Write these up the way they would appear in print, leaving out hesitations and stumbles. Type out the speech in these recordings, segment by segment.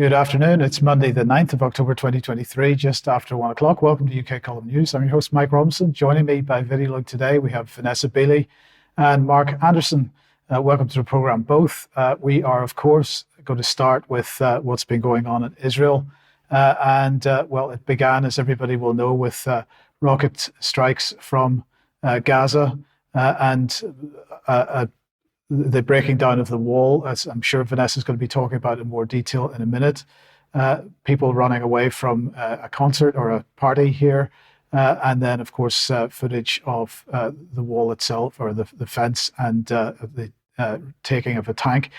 Good afternoon. It's Monday, the 9th of October, 2023, just after 1 o'clock. Welcome to UK Column News. I'm your host, Mike Robinson. Joining me by video link today, we have Vanessa Beeley and Mark Anderson. Welcome to the program, both. We are, of course, going to start with what's been going on in Israel. Well, it began, as everybody will know, with rocket strikes from Gaza and the breaking down of the wall, as I'm sure Vanessa is going to be talking about in more detail in a minute. People running away from a concert or a party here. And then, of course, footage of the wall itself, or the fence, and the taking of a tank.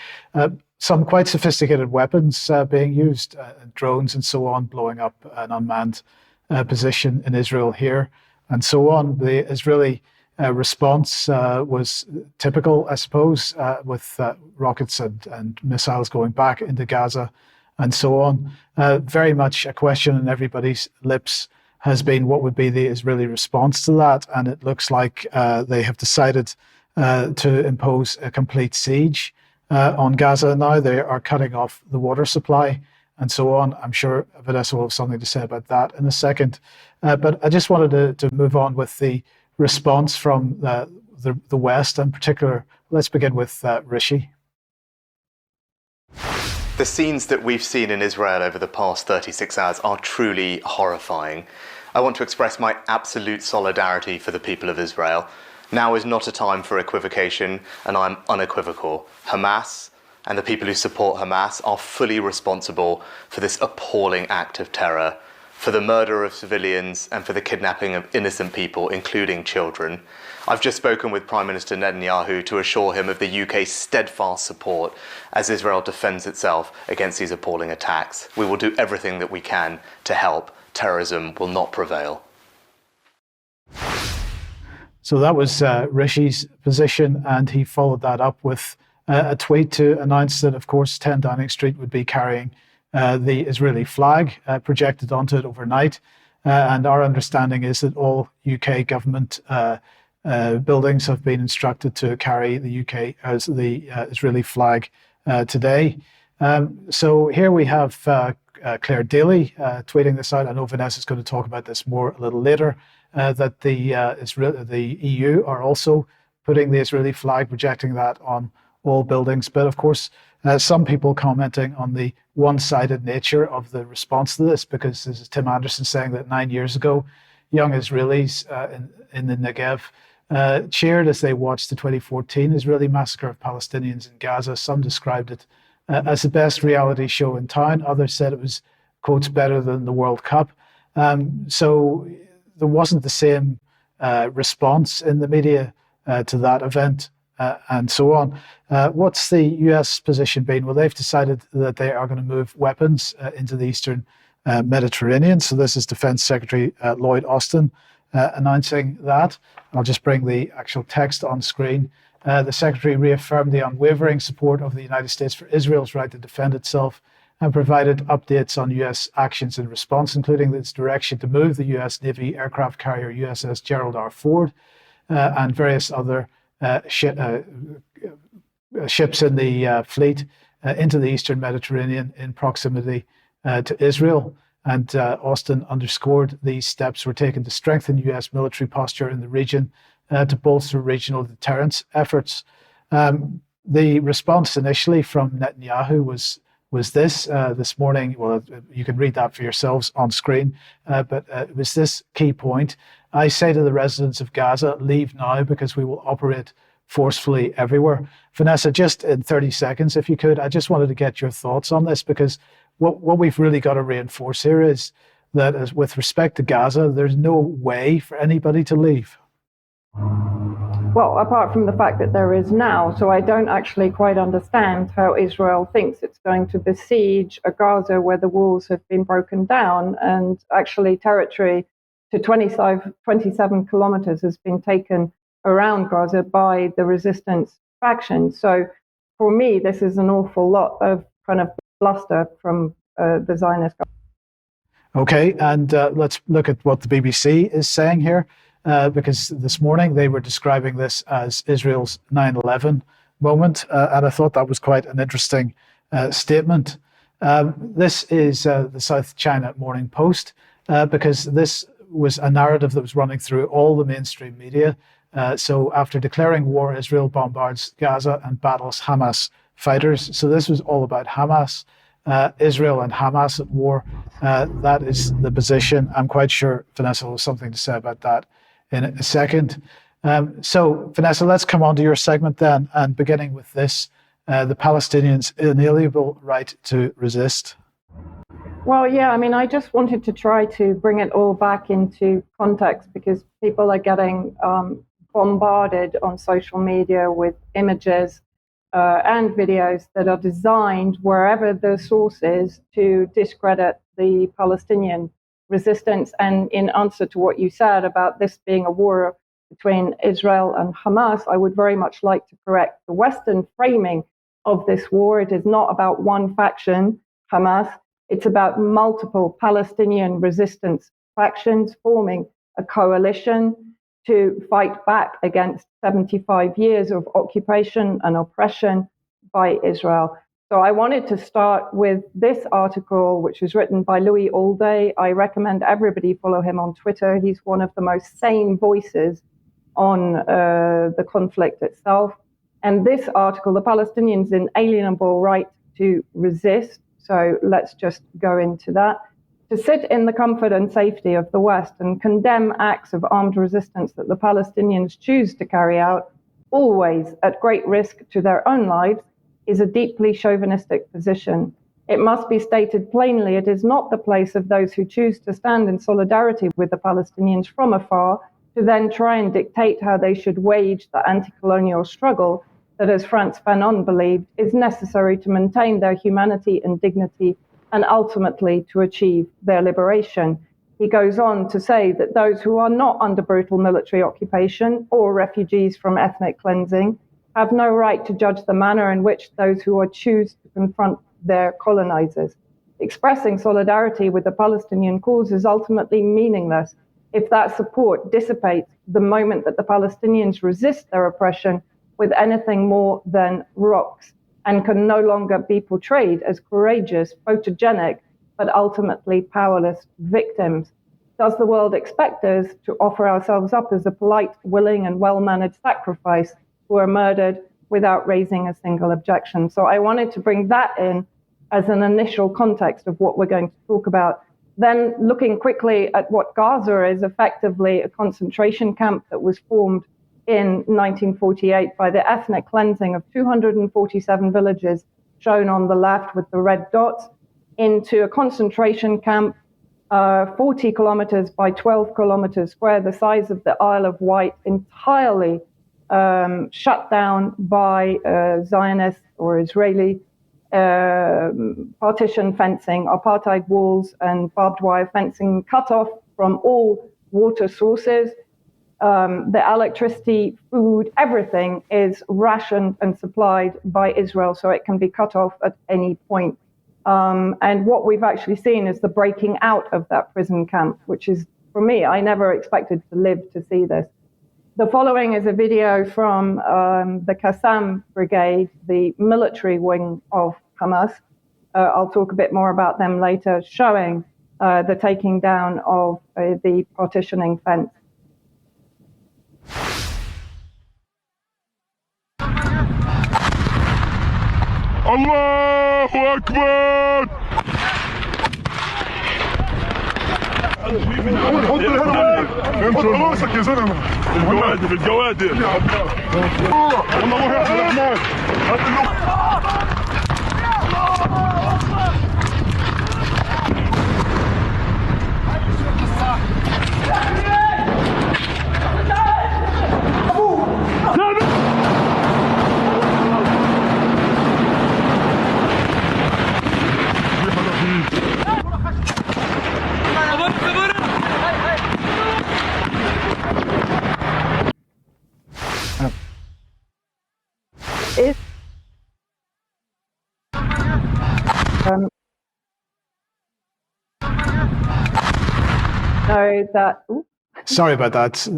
Some quite sophisticated weapons being used, drones and so on, blowing up an unmanned position in Israel here, and so on. The Israeli response was typical, I suppose, with rockets and missiles going back into Gaza and so on. Very much a question on everybody's lips has been what would be the Israeli response to that, and it looks like they have decided to impose a complete siege on Gaza now. They are cutting off the water supply and so on. I'm sure Vanessa will have something to say about that in a second. But I just wanted to move on with the response from the West in particular. Let's begin with Rishi. The scenes that we've seen in Israel over the past 36 hours are truly horrifying. I want to express my absolute solidarity for the people of Israel. Now is not a time for equivocation, and I'm unequivocal. Hamas and the people who support Hamas are fully responsible for this appalling act of terror, for the murder of civilians and for the kidnapping of innocent people, including children. I've just spoken with Prime Minister Netanyahu to assure him of the UK's steadfast support as Israel defends itself against these appalling attacks. We will do everything that we can to help. Terrorism will not prevail. So that was Rishi's position, and he followed that up with a tweet to announce that, of course, 10 Downing Street would be carrying the Israeli flag projected onto it overnight. And our understanding is that all UK government buildings have been instructed to carry the UK as the Israeli flag today. So here we have Claire Daly tweeting this out. I know Vanessa is going to talk about this more a little later, that the EU are also putting the Israeli flag, projecting that on all buildings. But of course, some people commenting on the one-sided nature of the response to this, because this is Tim Anderson saying that 9 years ago, young Israelis in the Negev cheered as they watched the 2014 Israeli massacre of Palestinians in Gaza. Some described it as the best reality show in town. Others said it was, quotes, better than the World Cup. So there wasn't the same response in the media to that event. And so on. What's the US position been? Well, they've decided that they are going to move weapons into the Eastern Mediterranean. So this is Defense Secretary Lloyd Austin announcing that. I'll just bring the actual text on screen. The Secretary reaffirmed the unwavering support of the United States for Israel's right to defend itself and provided updates on US actions in response, including its direction to move the US Navy aircraft carrier USS Gerald R. Ford and various other ships in the fleet into the Eastern Mediterranean in proximity to Israel. And Austin underscored these steps were taken to strengthen US military posture in the region to bolster regional deterrence efforts. The response initially from Netanyahu was this morning. Well, you can read that for yourselves on screen, but it was this key point. I say to the residents of Gaza, leave now because we will operate forcefully everywhere. Vanessa, just in 30 seconds, if you could, I just wanted to get your thoughts on this, because what we've really got to reinforce here is that as with respect to Gaza, there's no way for anybody to leave. Well, apart from the fact that there is now, so I don't actually quite understand how Israel thinks it's going to besiege a Gaza where the walls have been broken down, and actually territory to 27 kilometers has been taken around Gaza by the resistance faction. So for me, this is an awful lot of kind of bluster from the Zionist government. Okay, and let's look at what the BBC is saying here, because this morning they were describing this as Israel's 9/11 moment, and I thought that was quite an interesting statement. This is the South China Morning Post, because this was a narrative that was running through all the mainstream media. So after declaring war, Israel bombards Gaza and battles Hamas fighters. So this was all about Hamas, Israel and Hamas at war. That is the position. I'm quite sure Vanessa will have something to say about that in a second. So Vanessa, let's come on to your segment then, and beginning with this, the Palestinians' inalienable right to resist. Well, yeah, I mean, I just wanted to try to bring it all back into context, because people are getting bombarded on social media with images and videos that are designed, wherever the source is, to discredit the Palestinian resistance. And in answer to what you said about this being a war between Israel and Hamas, I would very much like to correct the Western framing of this war. It is not about one faction, Hamas. It's about multiple Palestinian resistance factions forming a coalition to fight back against 75 years of occupation and oppression by Israel. So I wanted to start with this article, which was written by Louis Alday. I recommend everybody follow him on Twitter. He's one of the most sane voices on the conflict itself. And this article, the Palestinians' inalienable right to resist. So let's just go into that. To sit in the comfort and safety of the West and condemn acts of armed resistance that the Palestinians choose to carry out, always at great risk to their own lives, is a deeply chauvinistic position. It must be stated plainly, it is not the place of those who choose to stand in solidarity with the Palestinians from afar to then try and dictate how they should wage the anti-colonial struggle that, as Frantz Fanon believed, is necessary to maintain their humanity and dignity and ultimately to achieve their liberation. He goes on to say that those who are not under brutal military occupation or refugees from ethnic cleansing have no right to judge the manner in which those who choose to confront their colonizers. Expressing solidarity with the Palestinian cause is ultimately meaningless if that support dissipates the moment that the Palestinians resist their oppression with anything more than rocks, and can no longer be portrayed as courageous, photogenic, but ultimately powerless victims. Does the world expect us to offer ourselves up as a polite, willing, and well-managed sacrifice who are murdered without raising a single objection? So I wanted to bring that in as an initial context of what we're going to talk about. Then looking quickly at what Gaza is, effectively a concentration camp that was formed in 1948 by the ethnic cleansing of 247 villages, shown on the left with the red dots, into a concentration camp 40 kilometers by 12 kilometers square, the size of the Isle of Wight, entirely shut down by Zionist or Israeli partition fencing, apartheid walls and barbed wire fencing, cut off from all water sources. The electricity, food, everything is rationed and supplied by Israel, so it can be cut off at any point. And what we've actually seen is the breaking out of that prison camp, which is, for me, I never expected to live to see this. The following is a video from the Qassam Brigade, the military wing of Hamas. I'll talk a bit more about them later, showing the taking down of the partitioning fence. Allahu Akbar! حط راسك يا زلمه الجوادر الجوادر والله يا عبد الرحمن So that. Sorry about that.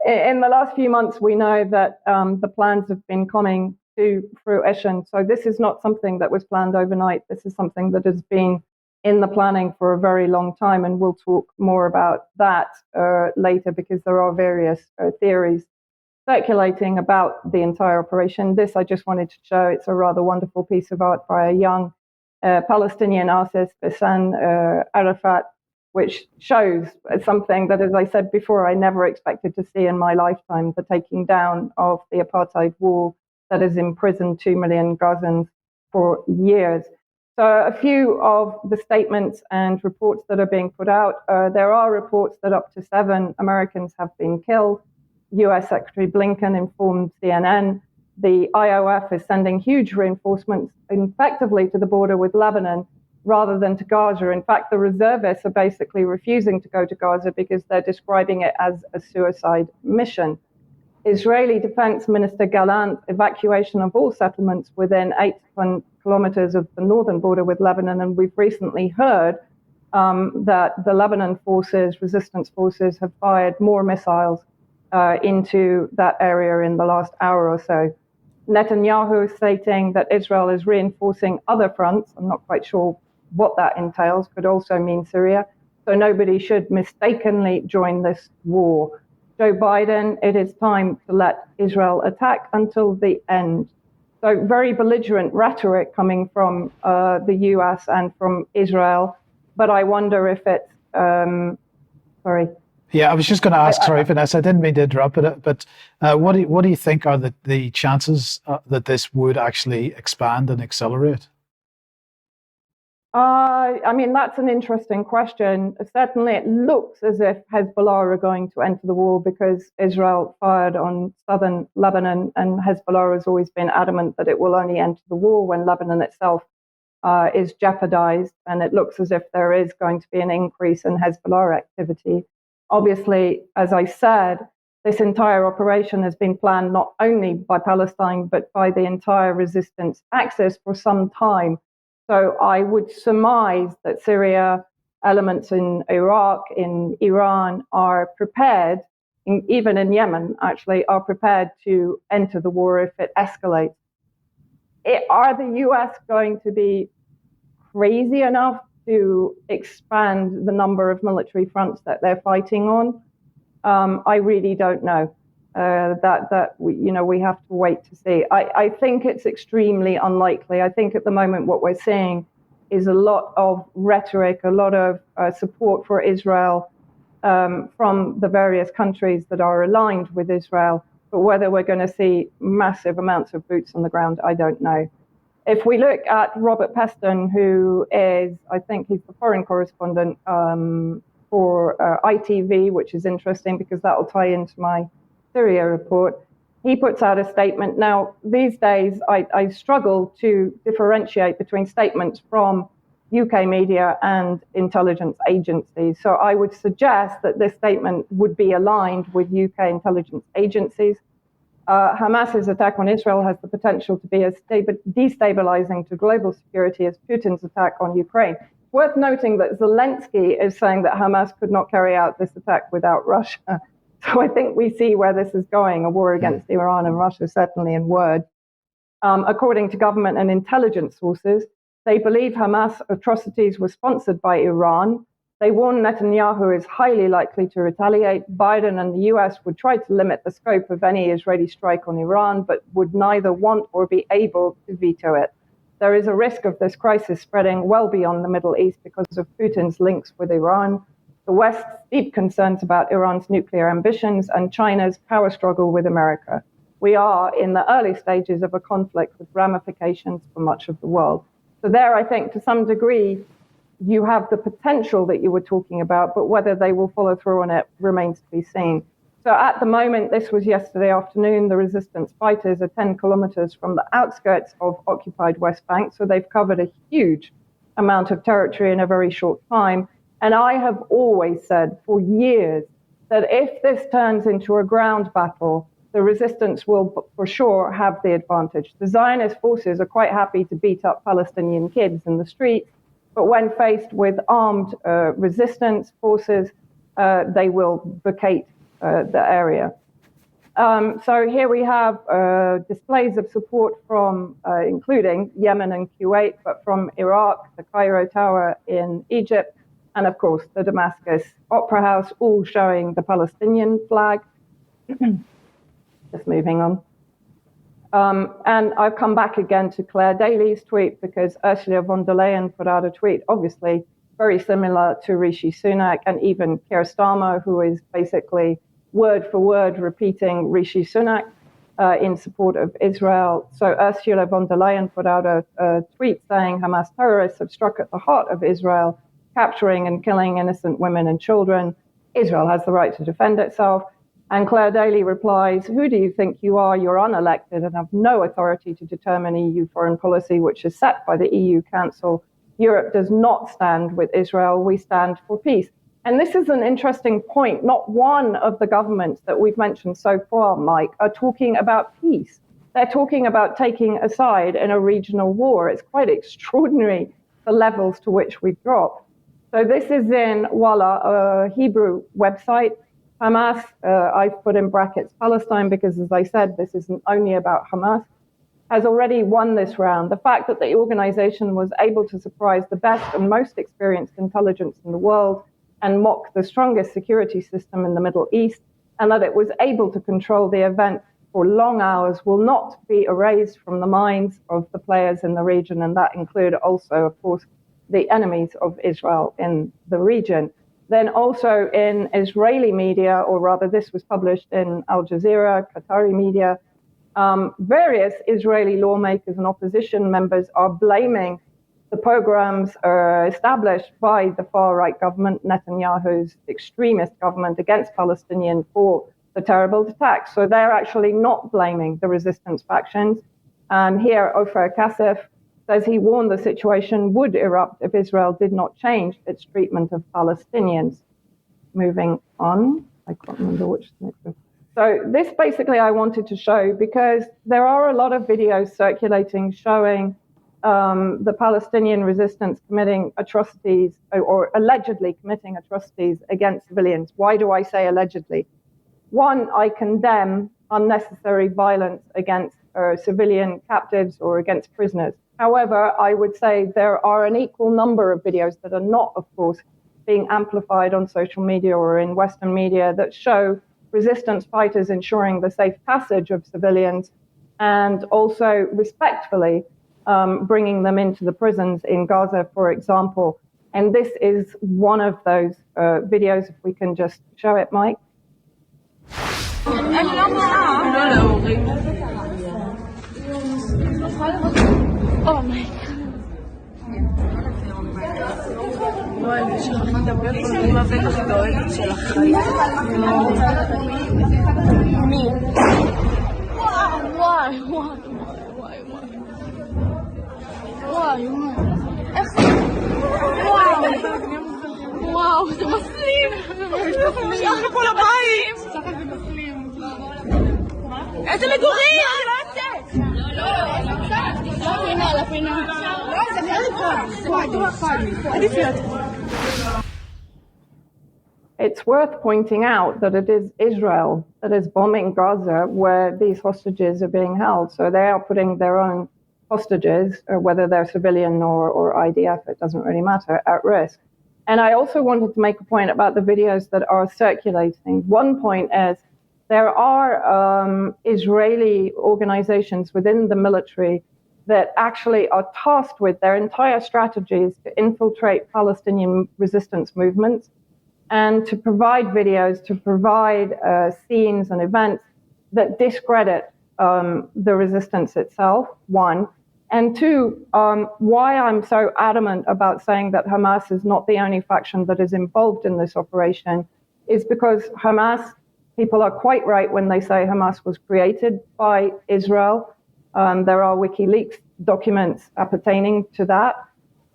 In the last few months, we know that the plans have been coming to fruition. So this is not something that was planned overnight. This is something that has been in the planning for a very long time, and we'll talk more about that later, because there are various theories circulating about the entire operation. This I just wanted to show. It's a rather wonderful piece of art by a young Palestinian artist, Bassam Arafat, which shows something that, as I said before, I never expected to see in my lifetime: the taking down of the apartheid wall that has imprisoned 2 million Gazans for years. So a few of the statements and reports that are being put out, there are reports that up to 7 Americans have been killed. US Secretary Blinken informed CNN. The IOF is sending huge reinforcements effectively to the border with Lebanon rather than to Gaza. In fact, the reservists are basically refusing to go to Gaza because they're describing it as a suicide mission. Israeli Defense Minister Gallant evacuation of all settlements within 8 kilometers of the northern border with Lebanon. And we've recently heard that the Lebanon forces, resistance forces, have fired more missiles into that area in the last hour or so. Netanyahu is stating that Israel is reinforcing other fronts. I'm not quite sure what that entails. Could also mean Syria. So nobody should mistakenly join this war. Joe Biden, it is time to let Israel attack until the end. So very belligerent rhetoric coming from the US and from Israel. But I wonder if it's, sorry. Yeah, I was just going to ask, sorry, Vanessa, I didn't mean to interrupt, but what do you think are the chances that this would actually expand and accelerate? I mean, that's an interesting question. Certainly, it looks as if Hezbollah are going to enter the war because Israel fired on southern Lebanon, and Hezbollah has always been adamant that it will only enter the war when Lebanon itself is jeopardized. And it looks as if there is going to be an increase in Hezbollah activity. Obviously, as I said, this entire operation has been planned not only by Palestine, but by the entire resistance axis for some time. So I would surmise that Syria, elements in Iraq, in Iran are prepared, even in Yemen, actually, are prepared to enter the war if it escalates. Are the US going to be crazy enough to expand the number of military fronts that they're fighting on? I really don't know. We have to wait to see. I think it's extremely unlikely. I think at the moment what we're seeing is a lot of rhetoric, a lot of support for Israel from the various countries that are aligned with Israel. But whether we're going to see massive amounts of boots on the ground, I don't know. If we look at Robert Peston, who is, I think he's the foreign correspondent for ITV, which is interesting because that will tie into my Syria report. He puts out a statement. Now, these days, I struggle to differentiate between statements from UK media and intelligence agencies. So I would suggest that this statement would be aligned with UK intelligence agencies. Hamas's attack on Israel has the potential to be as destabilizing to global security as Putin's attack on Ukraine. Worth noting that Zelensky is saying that Hamas could not carry out this attack without Russia. So I think we see where this is going, a war against Iran and Russia, certainly in word. According to government and intelligence sources, they believe Hamas atrocities were sponsored by Iran. They warn Netanyahu is highly likely to retaliate. Biden and the US would try to limit the scope of any Israeli strike on Iran, but would neither want or be able to veto it. There is a risk of this crisis spreading well beyond the Middle East because of Putin's links with Iran, the West's deep concerns about Iran's nuclear ambitions, and China's power struggle with America. We are in the early stages of a conflict with ramifications for much of the world. So there, I think, to some degree, you have the potential that you were talking about, but whether they will follow through on it remains to be seen. So at the moment, this was yesterday afternoon, the resistance fighters are 10 kilometers from the outskirts of occupied West Bank, so they've covered a huge amount of territory in a very short time. And I have always said for years that if this turns into a ground battle, the resistance will for sure have the advantage. The Zionist forces are quite happy to beat up Palestinian kids in the streets, but when faced with armed resistance forces, they will vacate the area. So here we have displays of support from, including Yemen and Kuwait, but from Iraq, the Cairo Tower in Egypt, and of course the Damascus Opera House, all showing the Palestinian flag. Just moving on. And I've come back again to Claire Daly's tweet because Ursula von der Leyen put out a tweet, obviously very similar to Rishi Sunak and even Keir Starmer, who is basically word for word repeating Rishi Sunak in support of Israel. So Ursula von der Leyen put out a tweet saying Hamas terrorists have struck at the heart of Israel, capturing and killing innocent women and children. Israel has the right to defend itself. And Claire Daly replies, who do you think you are? You're unelected and have no authority to determine EU foreign policy, which is set by the EU Council. Europe does not stand with Israel. We stand for peace. And this is an interesting point. Not one of the governments that we've mentioned so far, Mike, are talking about peace. They're talking about taking a side in a regional war. It's quite extraordinary, the levels to which we've dropped. So this is in Walla, a Hebrew website. Hamas, I've put in brackets Palestine because, as I said, this isn't only about Hamas, has already won this round. The fact that the organization was able to surprise the best and most experienced intelligence in the world and mock the strongest security system in the Middle East, and that it was able to control the event for long hours will not be erased from the minds of the players in the region, and that include also, of course, the enemies of Israel in the region. Then also in Israeli media, or rather this was published in Al Jazeera, Qatari media, various Israeli lawmakers and opposition members are blaming the pogroms established by the far-right government, Netanyahu's extremist government against Palestinians, for the terrible attacks. So they're actually not blaming the resistance factions. Here, Ofer Kassif says he warned the situation would erupt if Israel did not change its treatment of Palestinians. Moving on, I can't remember which next one. So this basically I wanted to show because there are a lot of videos circulating showing the Palestinian resistance committing atrocities or allegedly committing atrocities against civilians. Why do I say allegedly? One, I condemn unnecessary violence against civilian captives or against prisoners. However, I would say there are an equal number of videos that are not, of course, being amplified on social media or in Western media that show resistance fighters ensuring the safe passage of civilians and also respectfully bringing them into the prisons in Gaza, for example. And this is one of those videos, if we can just show it, Mike. Oh my God. וואי, כשאני מדבר עם הבן הגדול של החיים. מי? וואי. איך? וואו, זה מסלים. אנחנו פה לבית. איזה מגורים? אני לא יוצאת. לא, לפינה. לא, זה נראה לי. It's worth pointing out that it is Israel that is bombing Gaza where these hostages are being held. So they are putting their own hostages, whether they're civilian or IDF, it doesn't really matter, at risk. And I also wanted to make a point about the videos that are circulating. One point is there are Israeli organizations within the military that actually are tasked with their entire strategies to infiltrate Palestinian resistance movements and to provide videos, to provide scenes and events that discredit the resistance itself, one. And two, why I'm so adamant about saying that Hamas is not the only faction that is involved in this operation is because Hamas, people are quite right when they say Hamas was created by Israel. There are WikiLeaks documents appertaining to that.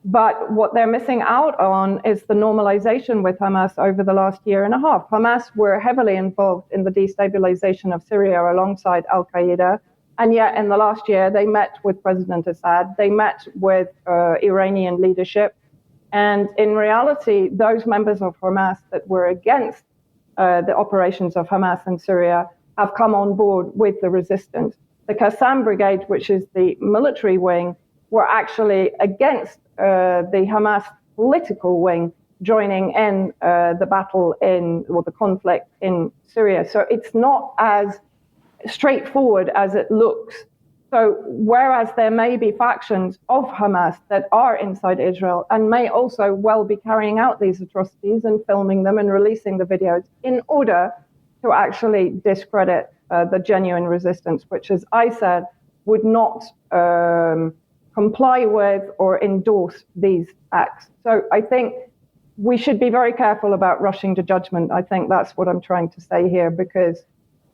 But what they're missing out on is the normalization with Hamas over the last year and a half. Hamas were heavily involved in the destabilization of Syria alongside al-Qaeda. And yet in the last year, they met with President Assad. They met with Iranian leadership. And in reality, those members of Hamas that were against the operations of Hamas in Syria have come on board with the resistance. The Qassam Brigade, which is the military wing, were actually against the Hamas political wing joining in the battle the conflict in Syria. So it's not as straightforward as it looks. So whereas there may be factions of Hamas that are inside Israel and may also well be carrying out these atrocities and filming them and releasing the videos in order to actually discredit the genuine resistance, which, as I said, would not comply with or endorse these acts. So I think we should be very careful about rushing to judgment. I think that's what I'm trying to say here, because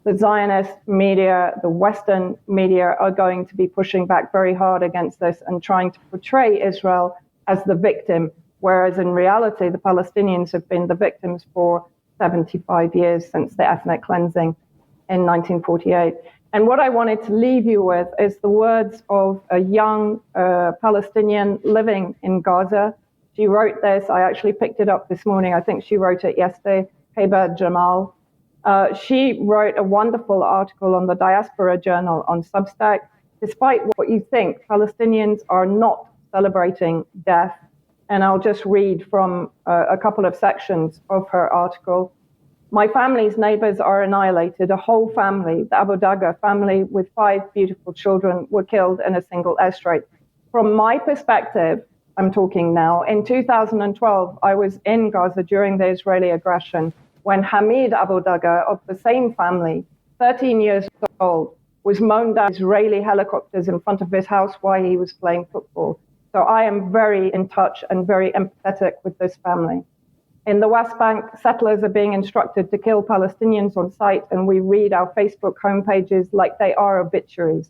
the Zionist media, the Western media, are going to be pushing back very hard against this and trying to portray Israel as the victim, whereas in reality, the Palestinians have been the victims for 75 years since the ethnic cleansing in 1948. And what I wanted to leave you with is the words of a young Palestinian living in Gaza. She wrote this. I actually picked it up this morning. I think she wrote it yesterday. Heba Jamal. She wrote a wonderful article on the Diaspora Journal on Substack. Despite what you think, Palestinians are not celebrating death. And I'll just read from a couple of sections of her article. My family's neighbors are annihilated. A whole family, the Abu Daga family with 5 beautiful children, were killed in a single airstrike. From my perspective, I'm talking now, in 2012, I was in Gaza during the Israeli aggression when Hamid Abu Daga, of the same family, 13 years old, was mown down by Israeli helicopters in front of his house while he was playing football. So I am very in touch and very empathetic with this family. In the West Bank, settlers are being instructed to kill Palestinians on sight, and we read our Facebook homepages like they are obituaries,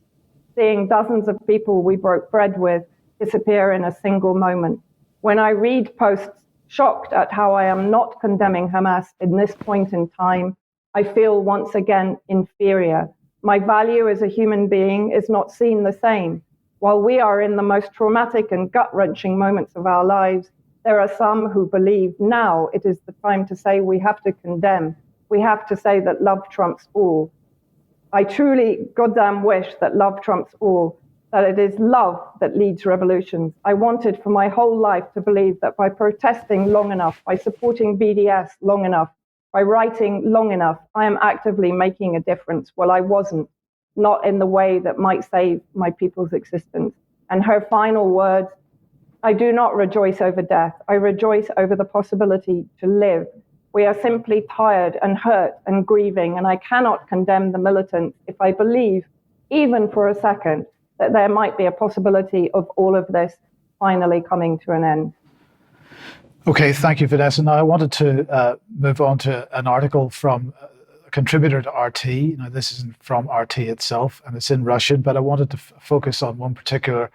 seeing dozens of people we broke bread with disappear in a single moment. When I read posts shocked at how I am not condemning Hamas in this point in time, I feel once again inferior. My value as a human being is not seen the same. While we are in the most traumatic and gut-wrenching moments of our lives, there are some who believe now it is the time to say we have to condemn. We have to say that love trumps all. I truly goddamn wish that love trumps all, that it is love that leads revolutions. I wanted for my whole life to believe that by protesting long enough, by supporting BDS long enough, by writing long enough, I am actively making a difference. Well, I wasn't, not in the way that might save my people's existence. And her final words, I do not rejoice over death. I rejoice over the possibility to live. We are simply tired and hurt and grieving, and I cannot condemn the militants if I believe, even for a second, that there might be a possibility of all of this finally coming to an end. Okay, thank you, Vanessa. Now I wanted to move on to an article from a contributor to RT. Now this isn't from RT itself, and it's in Russian, but I wanted to focus on one particular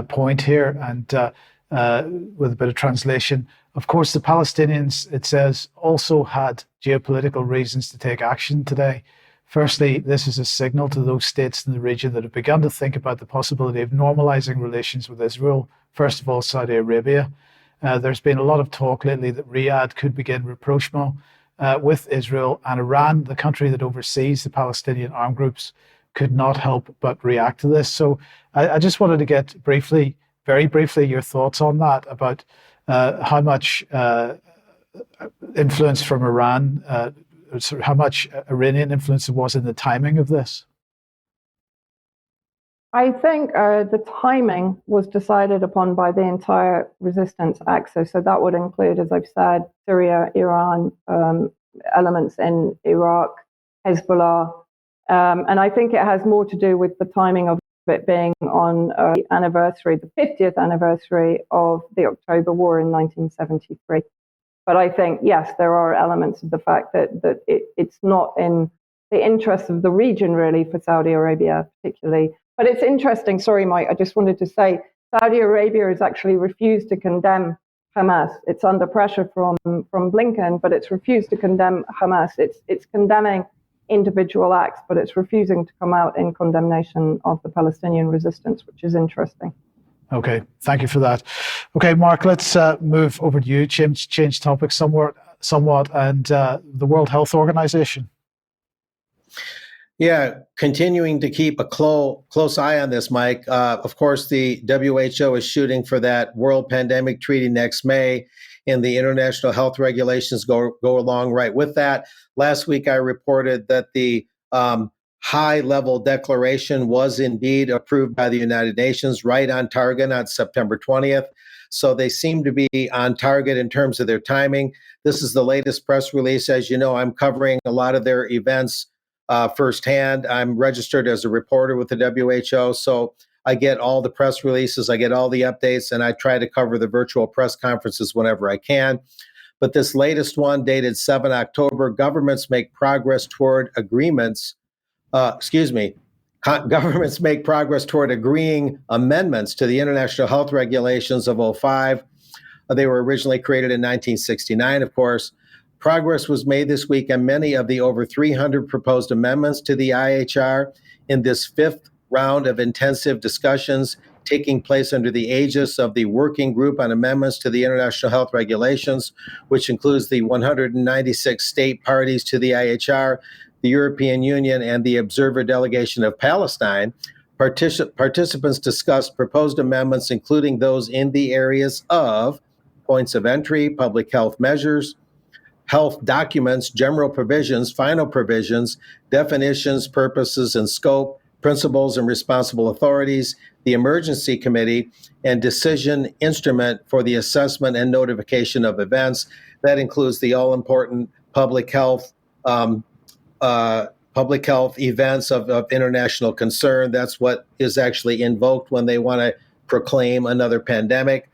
point here, and with a bit of translation. Of course, the Palestinians, it says, also had geopolitical reasons to take action today. Firstly, this is a signal to those states in the region that have begun to think about the possibility of normalizing relations with Israel. First of all, Saudi Arabia. There's been a lot of talk lately that Riyadh could begin rapprochement with Israel, and Iran, the country that oversees the Palestinian armed groups, could not help but react to this. So I just wanted to get very briefly, your thoughts on that, about how much influence from Iran, how much Iranian influence there was in the timing of this. I think the timing was decided upon by the entire resistance axis. So that would include, as I've said, Syria, Iran, elements in Iraq, Hezbollah. And I think it has more to do with the timing of it being on the anniversary, the 50th anniversary of the October War in 1973. But I think, yes, there are elements of the fact that it's not in the interest of the region, really, for Saudi Arabia particularly. But it's interesting, sorry, Mike, I just wanted to say, Saudi Arabia has actually refused to condemn Hamas. It's under pressure from Blinken, but it's refused to condemn Hamas. It's condemning individual acts, but it's refusing to come out in condemnation of the Palestinian resistance, which is interesting. Okay, thank you for that. Okay, Mark, let's move over to you, change topics somewhat, and the World Health Organization. Yeah, continuing to keep a close eye on this, Mike. Of course, the WHO is shooting for that World Pandemic Treaty next May, and the international health regulations go along right with that. Last week, I reported that the high-level declaration was indeed approved by the United Nations, right on target on September 20th. So they seem to be on target in terms of their timing. This is the latest press release. As you know, I'm covering a lot of their events firsthand. I'm registered as a reporter with the WHO, so I get all the press releases, I get all the updates, and I try to cover the virtual press conferences whenever I can. But this latest one, dated 7 October, governments make progress toward agreements. Governments make progress toward agreeing amendments to the international health regulations of '05. They were originally created in 1969, of course. Progress was made this week on many of the over 300 proposed amendments to the IHR in this fifth round of intensive discussions taking place under the aegis of the Working Group on Amendments to the International Health Regulations, which includes the 196 state parties to the IHR, the European Union, and the Observer Delegation of Palestine. Participants discussed proposed amendments, including those in the areas of points of entry, public health measures, health documents, general provisions, final provisions, definitions, purposes and scope, principles and responsible authorities, the emergency committee, and decision instrument for the assessment and notification of events. That includes the all-important public health events of international concern. That's what is actually invoked when they want to proclaim another pandemic.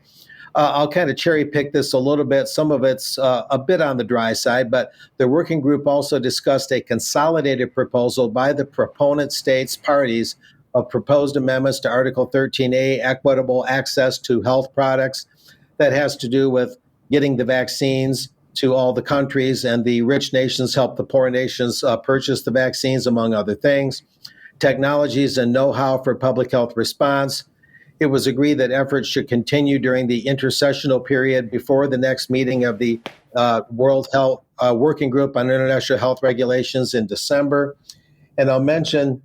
I'll kind of cherry pick this a little bit. Some of it's a bit on the dry side, but the working group also discussed a consolidated proposal by the proponent states parties of proposed amendments to Article 13A, equitable access to health products. That has to do with getting the vaccines to all the countries, and the rich nations help the poor nations purchase the vaccines, among other things. Technologies and know-how for public health response. It was agreed that efforts should continue during the intercessional period before the next meeting of the World Health Working Group on International Health Regulations in December. And I'll mention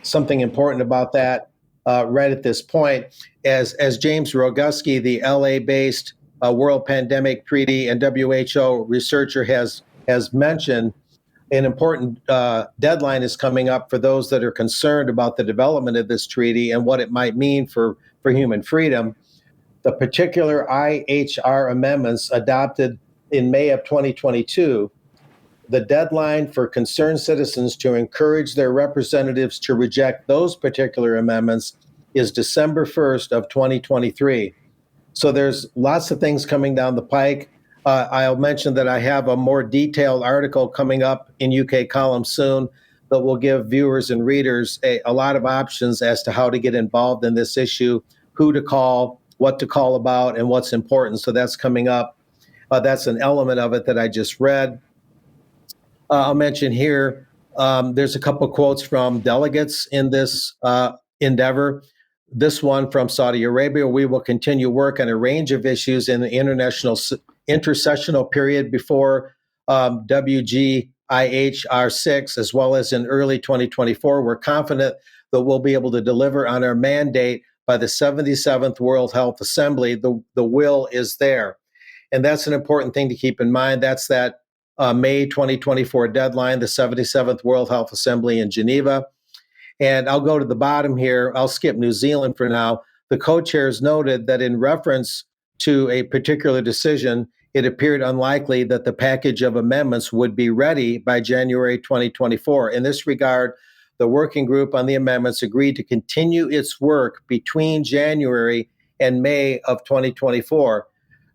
something important about that right at this point. As James Roguski, the LA-based World Pandemic Treaty and WHO researcher has mentioned, an important deadline is coming up for those that are concerned about the development of this treaty and what it might mean for human freedom. The particular IHR amendments adopted in May of 2022, the deadline for concerned citizens to encourage their representatives to reject those particular amendments is December 1st of 2023. So there's lots of things coming down the pike. I'll mention that I have a more detailed article coming up in UK Column soon that will give viewers and readers a lot of options as to how to get involved in this issue, who to call, what to call about, and what's important. So that's coming up. That's an element of it that I just read. I'll mention here, there's a couple quotes from delegates in this endeavor. This one from Saudi Arabia: we will continue work on a range of issues in the intercessional period before WGIHR6, as well as in early 2024. We're confident that we'll be able to deliver on our mandate by the 77th World Health Assembly. The will is there. And that's an important thing to keep in mind. That's that May 2024 deadline, the 77th World Health Assembly in Geneva. And I'll go to the bottom here. I'll skip New Zealand for now. The co-chairs noted that in reference to a particular decision, it appeared unlikely that the package of amendments would be ready by January 2024. In this regard, the working group on the amendments agreed to continue its work between January and May of 2024.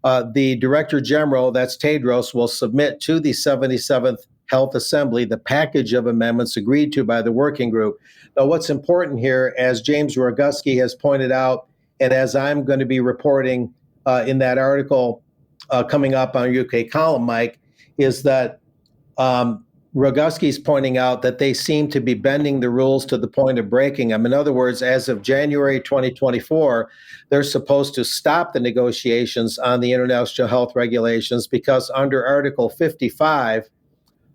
The Director General, that's Tedros, will submit to the 77th Health Assembly the package of amendments agreed to by the working group. Now, what's important here, as James Roguski has pointed out, and as I'm going to be reporting in that article coming up on UK Column, Mike, is that Roguski's pointing out that they seem to be bending the rules to the point of breaking them. In other words, as of January 2024, they're supposed to stop the negotiations on the international health regulations because under Article 55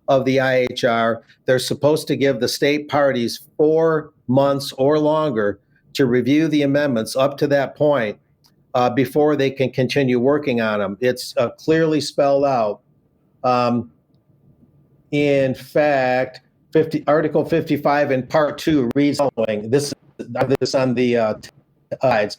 of the IHR. They're supposed to give the state parties 4 months or longer to review the amendments up to that point before they can continue working on them. It's clearly spelled out. In fact, Article 55 in Part 2 reads the following. This on the slides.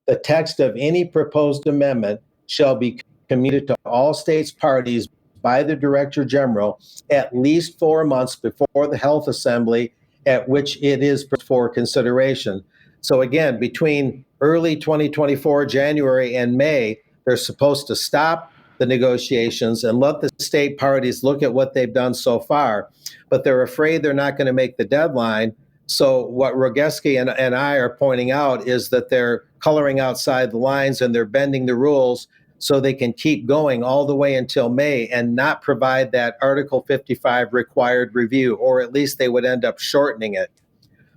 The text of any proposed amendment shall be communicated to all states parties by the Director General at least 4 months before the Health Assembly at which it is for consideration. So again, between early 2024, January and May, they're supposed to stop the negotiations and let the state parties look at what they've done so far. But they're afraid they're not going to make the deadline. So what Rogeski and I are pointing out is that they're coloring outside the lines and they're bending the rules so they can keep going all the way until May and not provide that Article 55 required review, or at least they would end up shortening it.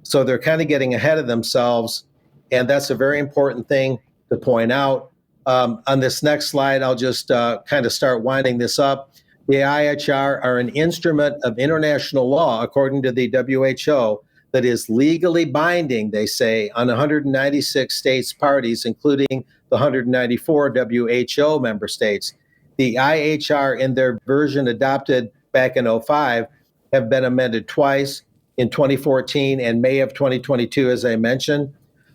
So they're kind of getting ahead of themselves, and that's a very important thing to point out. On this next slide, I'll just kind of start winding this up. The IHR are an instrument of international law, according to the WHO, that is legally binding, they say, on 196 states parties, including the 194 WHO member states. The IHR, in their version adopted back in 2005, have been amended twice, in 2014 and May of 2022, as I mentioned.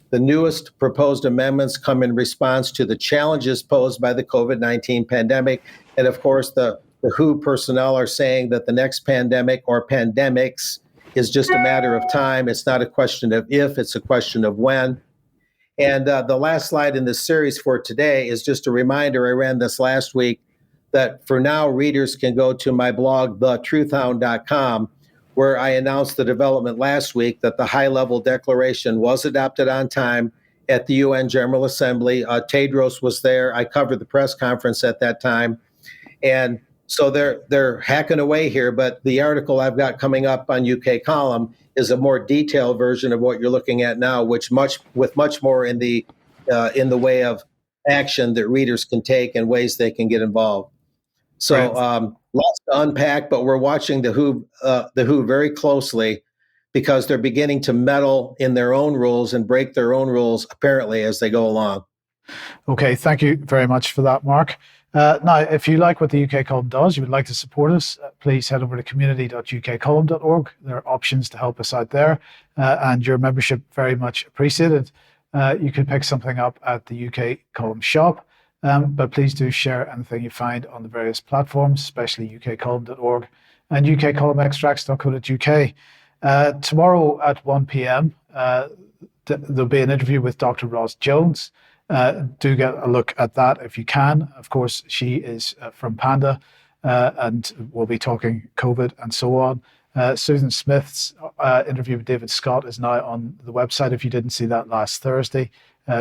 The newest proposed amendments come in response to the challenges posed by the COVID-19 pandemic. And of course, the WHO personnel are saying that the next pandemic or pandemics is just a matter of time. It's not a question of if, it's a question of when. And the last slide in this series for today is just a reminder. I ran this last week that for now, readers can go to my blog, thetruthhound.com, where I announced the development last week that the high-level declaration was adopted on time at the UN General Assembly. Tedros was there. I covered the press conference at that time. And so they're hacking away here, but the article I've got coming up on UK Column is a more detailed version of what you're looking at now, with much more in the way of action that readers can take and ways they can get involved. So lots to unpack, but we're watching the WHO very closely because they're beginning to meddle in their own rules and break their own rules, apparently, as they go along. Okay, thank you very much for that, Mark. Now, if you like what the UK Column does, you would like to support us, please head over to community.ukcolumn.org. There are options to help us out there, and your membership very much appreciated. You can pick something up at the UK Column shop, but please do share anything you find on the various platforms, especially ukcolumn.org and ukcolumnextracts.co.uk. Tomorrow at 1 p.m, there'll be an interview with Dr. Ross Jones. Do get a look at that if you can. Of course, she is from Panda, and we'll be talking COVID and so on. Susan Smith's interview with David Scott is now on the website, if you didn't see that last Thursday,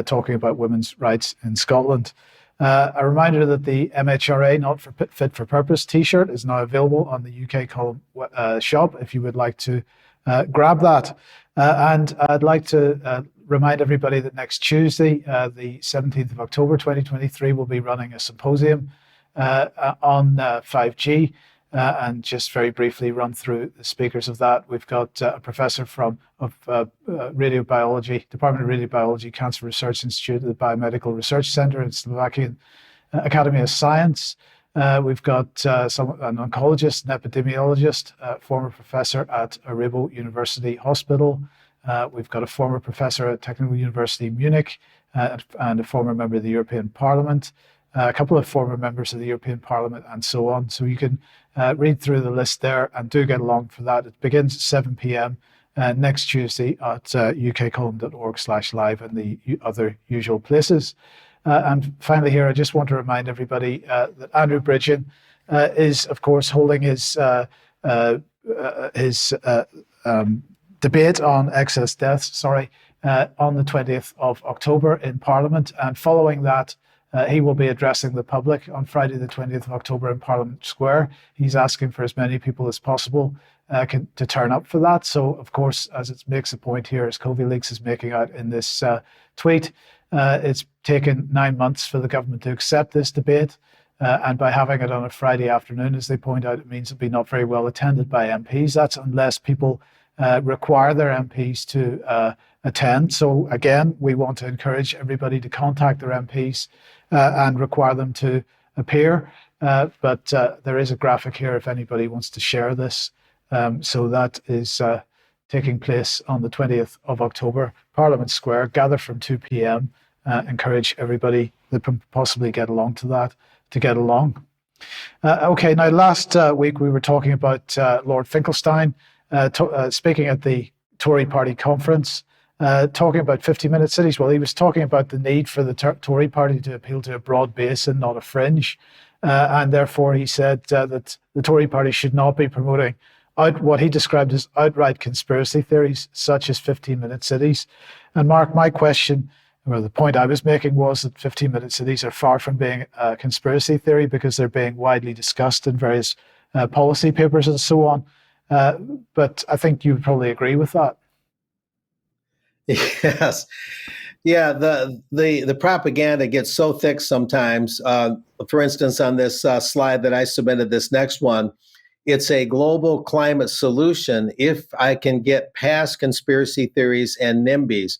talking about women's rights in Scotland. A reminder that the MHRA Not Fit for Purpose t-shirt is now available on the UK Column shop if you would like to grab that. And I'd like to remind everybody that next Tuesday, the 17th of October 2023, we'll be running a symposium on 5G. And just very briefly run through the speakers of that. We've got a professor of radiobiology, Department of Radiobiology, Cancer Research Institute at the Biomedical Research Center in Slovakian Academy of Science. We've got an oncologist, an epidemiologist, former professor at Arebo University Hospital. We've got a former professor at Technical University Munich and a former member of the European Parliament. A couple of former members of the European Parliament and so on. So you can read through the list there and do get along for that. It begins at 7 p.m. Next Tuesday at ukcolumn.org/live and the other usual places. And finally here, I just want to remind everybody that Andrew Bridgen is, of course, holding his debate on excess deaths, on the 20th of October in Parliament. And following that, he will be addressing the public on Friday the 20th of October in Parliament Square. He's asking for as many people as possible to turn up for that. So, of course, as it makes a point here, as CoviLeaks is making out in this tweet, it's taken 9 months for the government to accept this debate. And by having it on a Friday afternoon, as they point out, it means it'll be not very well attended by MPs. That's unless people require their MPs to attend. So again, we want to encourage everybody to contact their MPs and require them to appear. But there is a graphic here if anybody wants to share this. So that is taking place on the 20th of October, Parliament Square. Gather from 2 p.m. Encourage everybody that can possibly get along to that to get along. Okay, now last week we were talking about Lord Finkelstein speaking at the Tory party conference, talking about 50-minute cities. Well, he was talking about the need for the Tory party to appeal to a broad base and not a fringe. And therefore he said that the Tory party should not be promoting what he described as outright conspiracy theories, such as 15-minute cities. And Mark, my question, or the point I was making, was that 15-minute cities are far from being a conspiracy theory because they're being widely discussed in various policy papers and so on. But I think you would probably agree with that. Yes. Yeah, the propaganda gets so thick sometimes. For instance, on this slide that I submitted, this next one, it's a global climate solution if I can get past conspiracy theories and NIMBYs.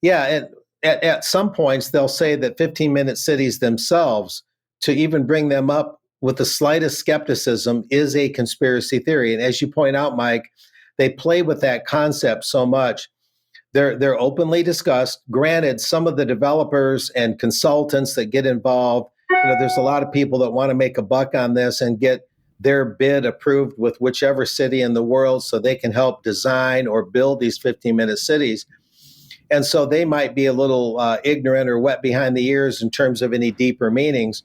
Yeah, at some points, they'll say that 15-minute cities themselves, to even bring them up with the slightest skepticism, is a conspiracy theory. And as you point out, Mike, they play with that concept so much. They're openly discussed. Granted, some of the developers and consultants that get involved, there's a lot of people that want to make a buck on this and get their bid approved with whichever city in the world so they can help design or build these 15-minute cities. And so they might be a little ignorant or wet behind the ears in terms of any deeper meanings.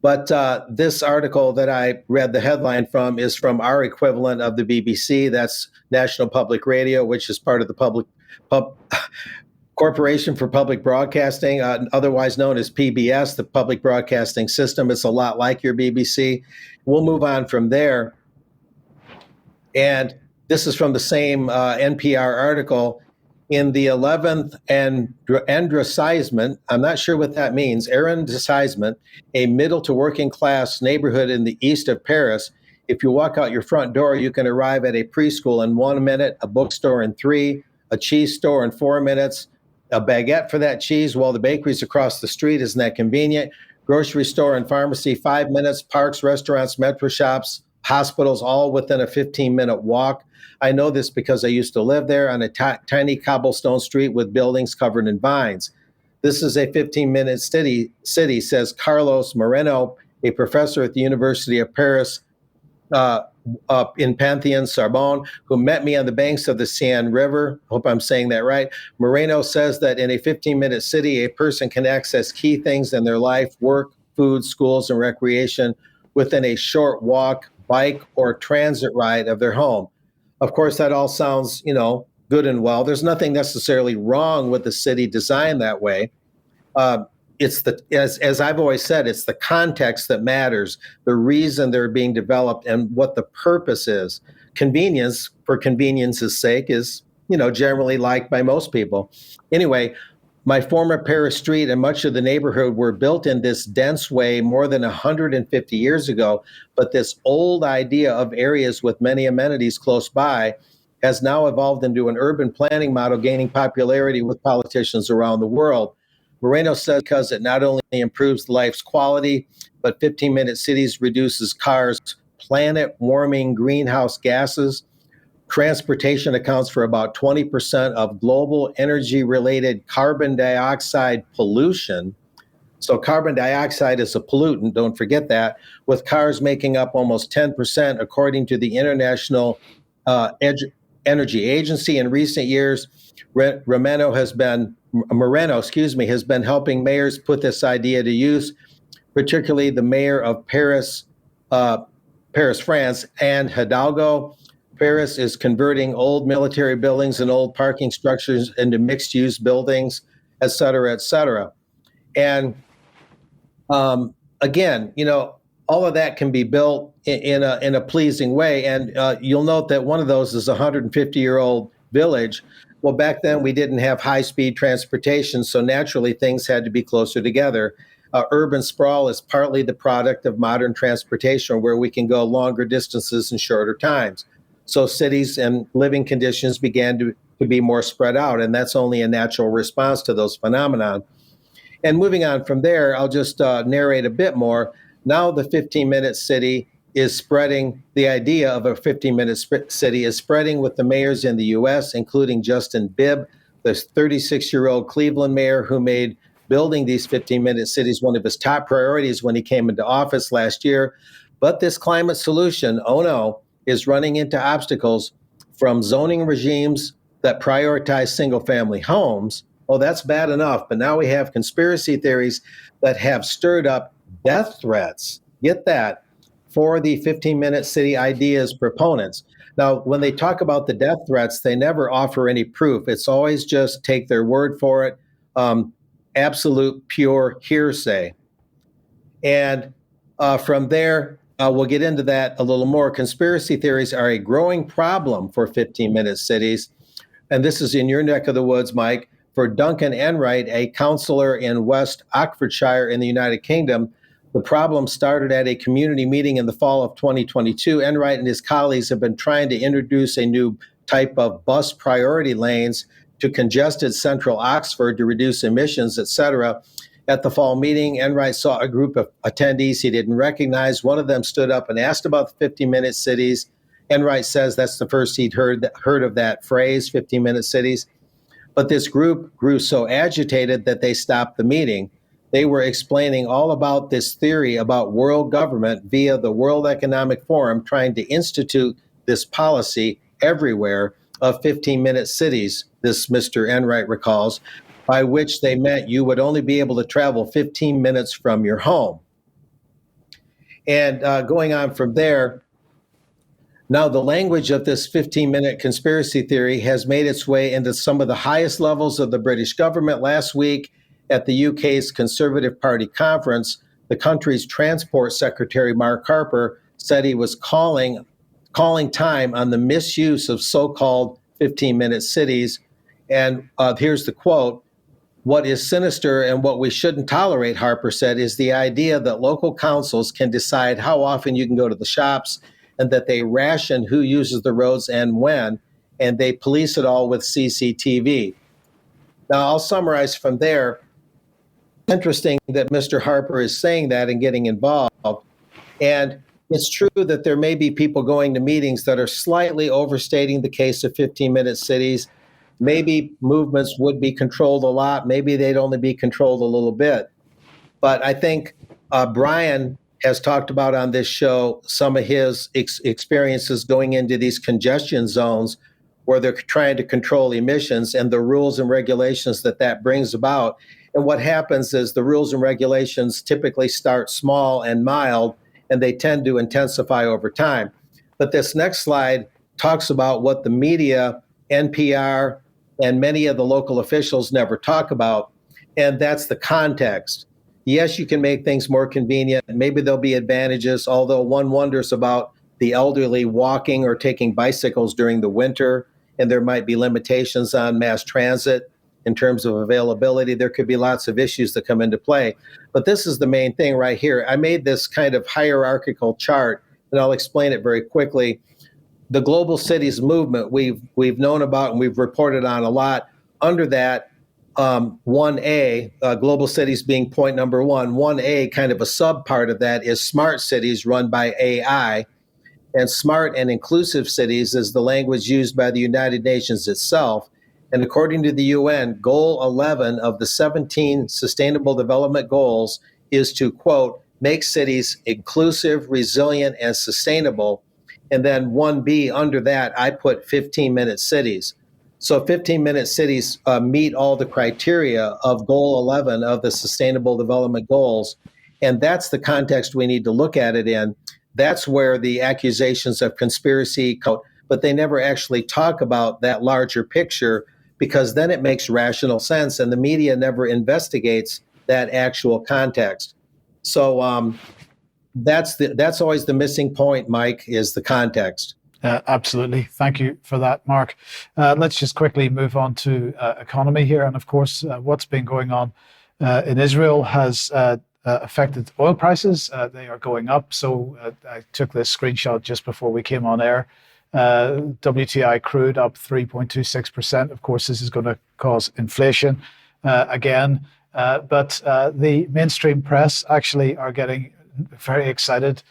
But this article that I read the headline from is from our equivalent of the BBC. That's National Public Radio, which is part of the Corporation for Public Broadcasting, otherwise known as PBS, the Public Broadcasting System. It's a lot like your BBC. We'll move on from there. And this is from the same NPR article. In the 11th arrondissement, I'm not sure what that means, arrondissement, a middle to working class neighborhood in the east of Paris. If you walk out your front door, you can arrive at a preschool in 1 minute, a bookstore in 3, a cheese store in 4 minutes, a baguette for that cheese while the bakery's across the street. Isn't that convenient? Grocery store and pharmacy, 5 minutes, parks, restaurants, metro shops, hospitals, all within a 15-minute walk. I know this because I used to live there on a tiny cobblestone street with buildings covered in vines. This is a 15-minute city, says Carlos Moreno, a professor at the University of Paris up in Pantheon, Sorbonne, who met me on the banks of the Seine River. Hope I'm saying that right. Moreno says that in a 15-minute city, a person can access key things in their life, work, food, schools, and recreation within a short walk, bike, or transit ride of their home. Of course, that all sounds, good and well. There's nothing necessarily wrong with the city designed that way. It's as I've always said, it's the context that matters, the reason they're being developed and what the purpose is. Convenience, for convenience's sake, is, generally liked by most people. Anyway, my former Paris street and much of the neighborhood were built in this dense way more than 150 years ago, but this old idea of areas with many amenities close by has now evolved into an urban planning model gaining popularity with politicians around the world. Moreno says because it not only improves life's quality, but 15-minute cities reduces cars' planet-warming greenhouse gases. Transportation accounts for about 20% of global energy-related carbon dioxide pollution. So carbon dioxide is a pollutant, don't forget that, with cars making up almost 10%, according to the International Energy Agency. In recent years, Moreno has been helping mayors put this idea to use, particularly the mayor of Paris, France, Anne Hidalgo. Paris is converting old military buildings and old parking structures into mixed-use buildings, et cetera, et cetera. And again, all of that can be built in a pleasing way. And you'll note that one of those is a 150-year-old village. Well, back then we didn't have high-speed transportation, so naturally things had to be closer together. urban sprawl is partly the product of modern transportation, where we can go longer distances in shorter times. So cities and living conditions began to be more spread out, and that's only a natural response to those phenomena. And moving on from there, I'll just narrate a bit more. Now the 15-minute city is spreading, the idea of a 15-minute city is spreading with the mayors in the U.S., including Justin Bibb, the 36-year-old Cleveland mayor who made building these 15-minute cities one of his top priorities when he came into office last year. But this climate solution, oh no, is running into obstacles from zoning regimes that prioritize single-family homes. Oh, that's bad enough. But now we have conspiracy theories that have stirred up death threats. Get that, for the 15-minute city idea's proponents. Now, when they talk about the death threats, they never offer any proof. It's always just take their word for it, absolute pure hearsay. And from there, we'll get into that a little more. Conspiracy theories are a growing problem for 15-minute cities. And this is in your neck of the woods, Mike. For Duncan Enright, a counselor in West Oxfordshire in the United Kingdom, the problem started at a community meeting in the fall of 2022. Enright and his colleagues have been trying to introduce a new type of bus priority lanes to congested central Oxford to reduce emissions, etc. At the fall meeting, Enright saw a group of attendees he didn't recognize. One of them stood up and asked about the 15-minute cities. Enright says that's the first he'd heard of that phrase, 15-minute cities. But this group grew so agitated that they stopped the meeting. They were explaining all about this theory about world government via the World Economic Forum trying to institute this policy everywhere of 15-minute cities, this Mr. Enright recalls, by which they meant you would only be able to travel 15 minutes from your home. And going on from there, now the language of this 15-minute conspiracy theory has made its way into some of the highest levels of the British government. Last week at the UK's Conservative Party conference, the country's Transport Secretary, Mark Harper, said he was calling time on the misuse of so-called 15-minute cities. And here's the quote: "What is sinister and what we shouldn't tolerate," Harper said, "is the idea that local councils can decide how often you can go to the shops and that they ration who uses the roads and when, and they police it all with CCTV." Now, I'll summarize from there. Interesting that Mr. Harper is saying that and getting involved. And it's true that there may be people going to meetings that are slightly overstating the case of 15-minute cities. Maybe movements would be controlled a lot. Maybe they'd only be controlled a little bit. But I think Brian has talked about on this show some of his experiences going into these congestion zones where they're trying to control emissions and the rules and regulations that brings about. And what happens is the rules and regulations typically start small and mild, and they tend to intensify over time. But this next slide talks about what the media, NPR, and many of the local officials never talk about, and that's the context. Yes, you can make things more convenient. Maybe there'll be advantages, although one wonders about the elderly walking or taking bicycles during the winter, and there might be limitations on mass transit in terms of availability. There could be lots of issues that come into play. But this is the main thing right here. I made this kind of hierarchical chart, and I'll explain it very quickly. The global cities movement we've known about and we've reported on a lot. Under that, 1A, global cities being point number one, 1A, kind of a sub-part of that, is smart cities run by AI. And smart and inclusive cities is the language used by the United Nations itself. And according to the UN, Goal 11 of the 17 Sustainable Development Goals is to, quote, make cities inclusive, resilient, and sustainable. And then 1B, under that, I put 15-minute cities. So 15-minute cities meet all the criteria of Goal 11 of the Sustainable Development Goals. And that's the context we need to look at it in. That's where the accusations of conspiracy come, but they never actually talk about that larger picture, because then it makes rational sense and the media never investigates that actual context. So that's always the missing point, Mike, is the context. Absolutely. Thank you for that, Mark. Let's just quickly move on to economy here. And of course, what's been going on in Israel has affected oil prices. They are going up. So I took this screenshot just before we came on air. WTI crude up 3.26%. Of course, this is going to cause inflation again. But the mainstream press actually are getting very excited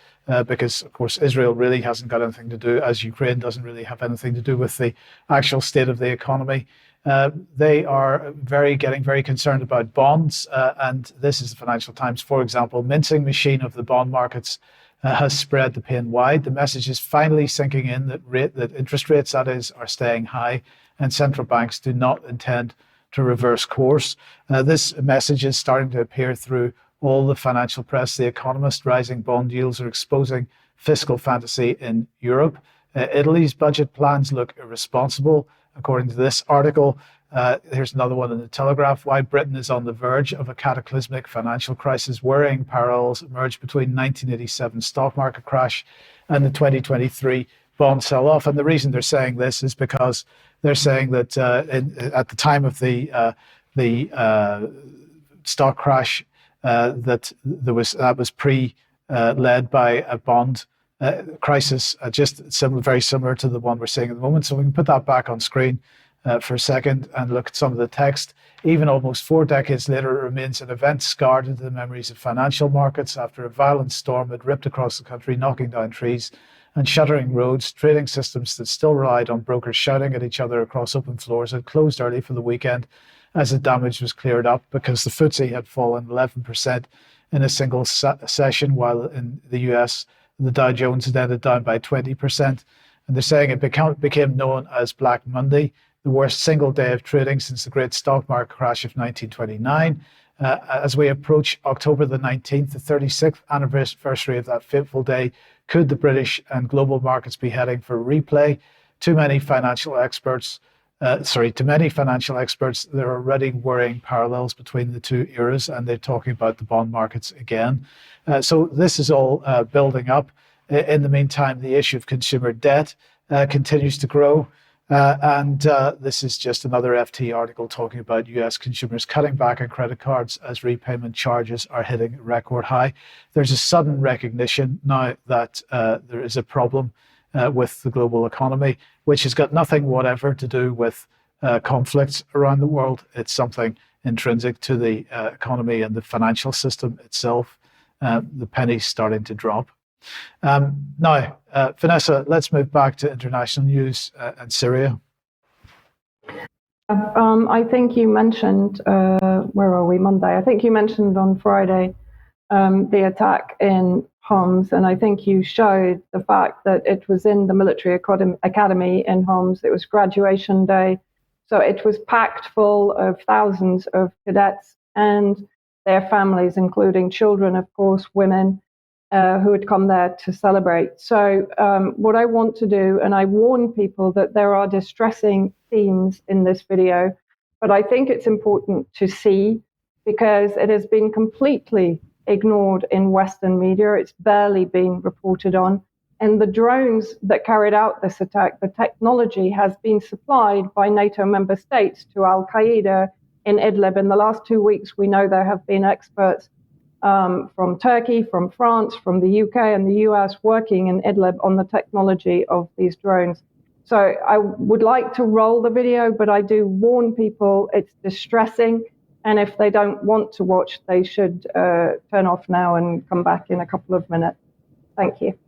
because, of course, Israel really hasn't got anything to do, as Ukraine doesn't really have anything to do with the actual state of the economy. They are getting very concerned about bonds. And this is the Financial Times, for example. Mincing machine of the bond markets has spread the pain wide. The message is finally sinking in that interest rates, that is, are staying high, and central banks do not intend to reverse course. This message is starting to appear through all the financial press. The Economist, rising bond yields are exposing fiscal fantasy in Europe. Italy's budget plans look irresponsible, according to this article. Here's another one in the Telegraph. Why Britain is on the verge of a cataclysmic financial crisis. Worrying parallels emerged between 1987 stock market crash and the 2023 bond sell-off. And the reason they're saying this is because they're saying that at the time of the stock crash, that was led by a bond crisis, very similar to the one we're seeing at the moment. So we can put that back on screen for a second and look at some of the text. Even almost 4 decades later, it remains an event scarred into the memories of financial markets after a violent storm had ripped across the country, knocking down trees and shuttering roads. Trading systems that still relied on brokers shouting at each other across open floors had closed early for the weekend as the damage was cleared up, because the FTSE had fallen 11% in a single session, while in the US, the Dow Jones had ended down by 20%. And they're saying it became known as Black Monday, the worst single day of trading since the great stock market crash of 1929. As we approach October the 19th, the 36th anniversary of that fateful day, could the British and global markets be heading for a replay? To many financial experts, there are already worrying parallels between the two eras, and they're talking about the bond markets again. So this is all building up. In the meantime, the issue of consumer debt continues to grow. And this is just another FT article talking about US consumers cutting back on credit cards as repayment charges are hitting a record high. There's a sudden recognition now that there is a problem with the global economy, which has got nothing whatever to do with conflicts around the world. It's something intrinsic to the economy and the financial system itself. The penny's starting to drop. Now, Vanessa, let's move back to international news and Syria. I think you mentioned, where are we, Monday? I think you mentioned on Friday the attack in Homs, and I think you showed the fact that it was in the military academy in Homs. It was graduation day, so it was packed full of thousands of cadets and their families, including children, of course, women, who had come there to celebrate. So what I want to do, and I warn people that there are distressing themes in this video, but I think it's important to see because it has been completely ignored in Western media. It's barely been reported on. And the drones that carried out this attack, the technology has been supplied by NATO member states to Al-Qaeda in Idlib. In the last 2 weeks, we know there have been experts from Turkey, from France, from the UK and the US working in Idlib on the technology of these drones. So I would like to roll the video, but I do warn people it's distressing. And if they don't want to watch, they should turn off now and come back in a couple of minutes. Thank you.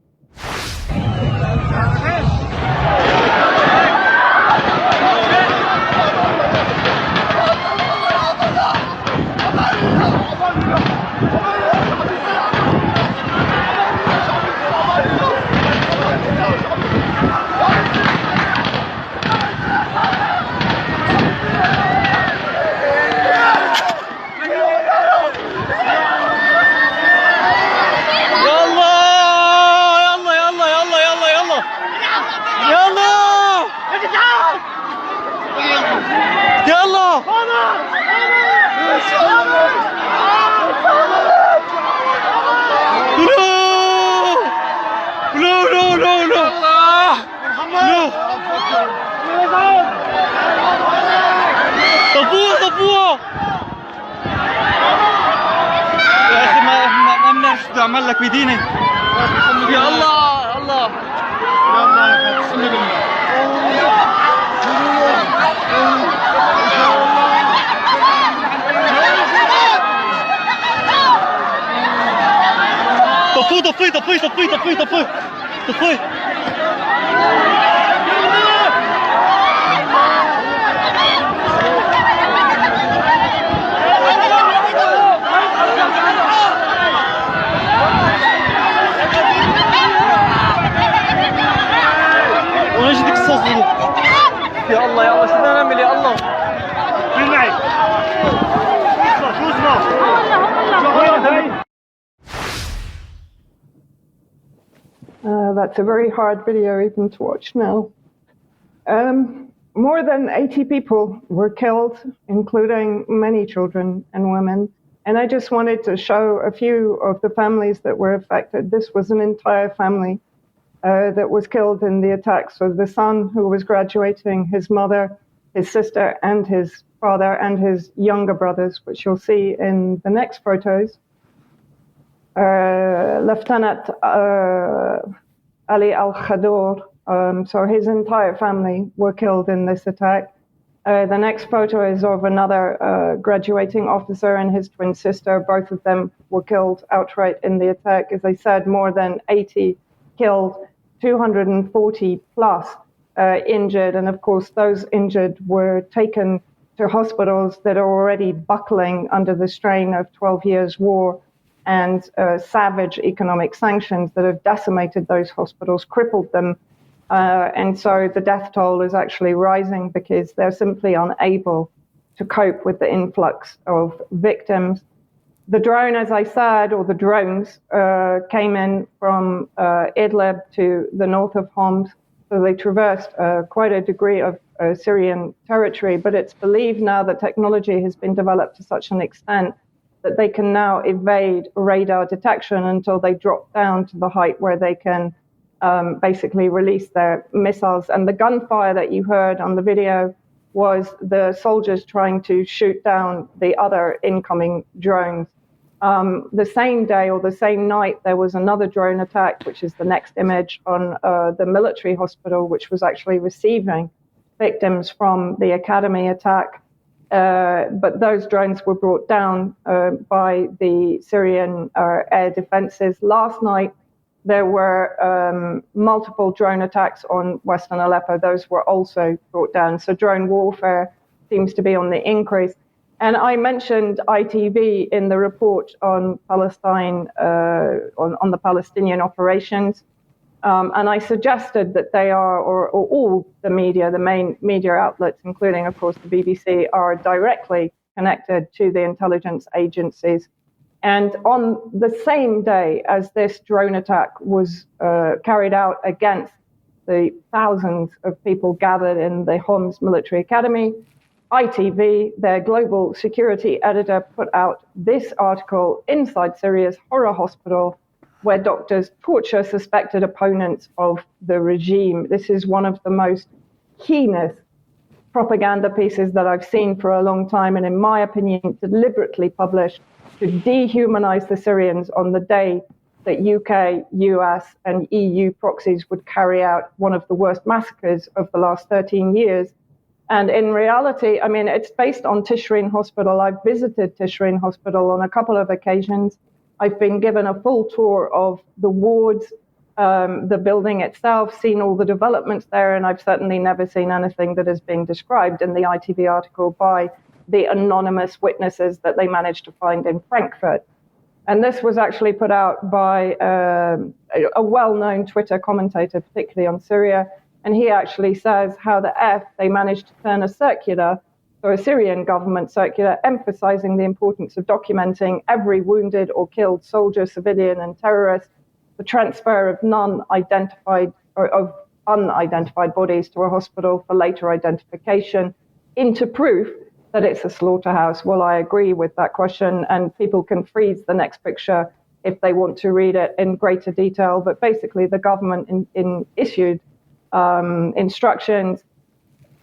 طفوه يا اخي، ما عمل لك بديني يا الله الله طفي ونجدك الصوت يا الله يا الله شو بدنا نعمل يا الله مين معي شو اسمه That's a very hard video even to watch now. More than 80 people were killed, including many children and women. And I just wanted to show a few of the families that were affected. This was an entire family that was killed in the attack. So the son who was graduating, his mother, his sister, and his father, and his younger brothers, which you'll see in the next photos. Lieutenant Ali Al-Khadour, so his entire family were killed in this attack. The next photo is of another graduating officer and his twin sister. Both of them were killed outright in the attack. As I said, more than 80 killed, 240 plus injured. And of course, those injured were taken to hospitals that are already buckling under the strain of 12 years war and savage economic sanctions that have decimated those hospitals, crippled them. And so the death toll is actually rising because they're simply unable to cope with the influx of victims. The drone, as I said, or the drones, came in from Idlib to the north of Homs. So they traversed quite a degree of Syrian territory. But it's believed now that technology has been developed to such an extent that they can now evade radar detection until they drop down to the height where they can basically release their missiles. And the gunfire that you heard on the video was the soldiers trying to shoot down the other incoming drones. The same day or the same night, there was another drone attack, which is the next image, on the military hospital, which was actually receiving victims from the academy attack. But those drones were brought down by the Syrian air defenses. Last night, there were multiple drone attacks on Western Aleppo. Those were also brought down. So drone warfare seems to be on the increase. And I mentioned ITV in the report on Palestine, on the Palestinian operations. And I suggested that they are, or all the media, the main media outlets, including, of course, the BBC, are directly connected to the intelligence agencies. And on the same day as this drone attack was carried out against the thousands of people gathered in the Homs military academy, ITV, their global security editor, put out this article, Inside Syria's Horror Hospital, where doctors torture suspected opponents of the regime. This is one of the most heinous propaganda pieces that I've seen for a long time, and in my opinion, deliberately published to dehumanize the Syrians on the day that UK, US, and EU proxies would carry out one of the worst massacres of the last 13 years. And in reality, I mean, it's based on Tishreen Hospital. I've visited Tishreen Hospital on a couple of occasions. I've been given a full tour of the wards, the building itself, seen all the developments there, and I've certainly never seen anything that is being described in the ITV article by the anonymous witnesses that they managed to find in Frankfurt. And this was actually put out by a well-known Twitter commentator, particularly on Syria, and he actually says how they managed to turn a circular, so a Syrian government circular, emphasizing the importance of documenting every wounded or killed soldier, civilian, and terrorist, the transfer of unidentified bodies to a hospital for later identification, into proof that it's a slaughterhouse. Well, I agree with that question, and people can freeze the next picture if they want to read it in greater detail. But basically, the government issued instructions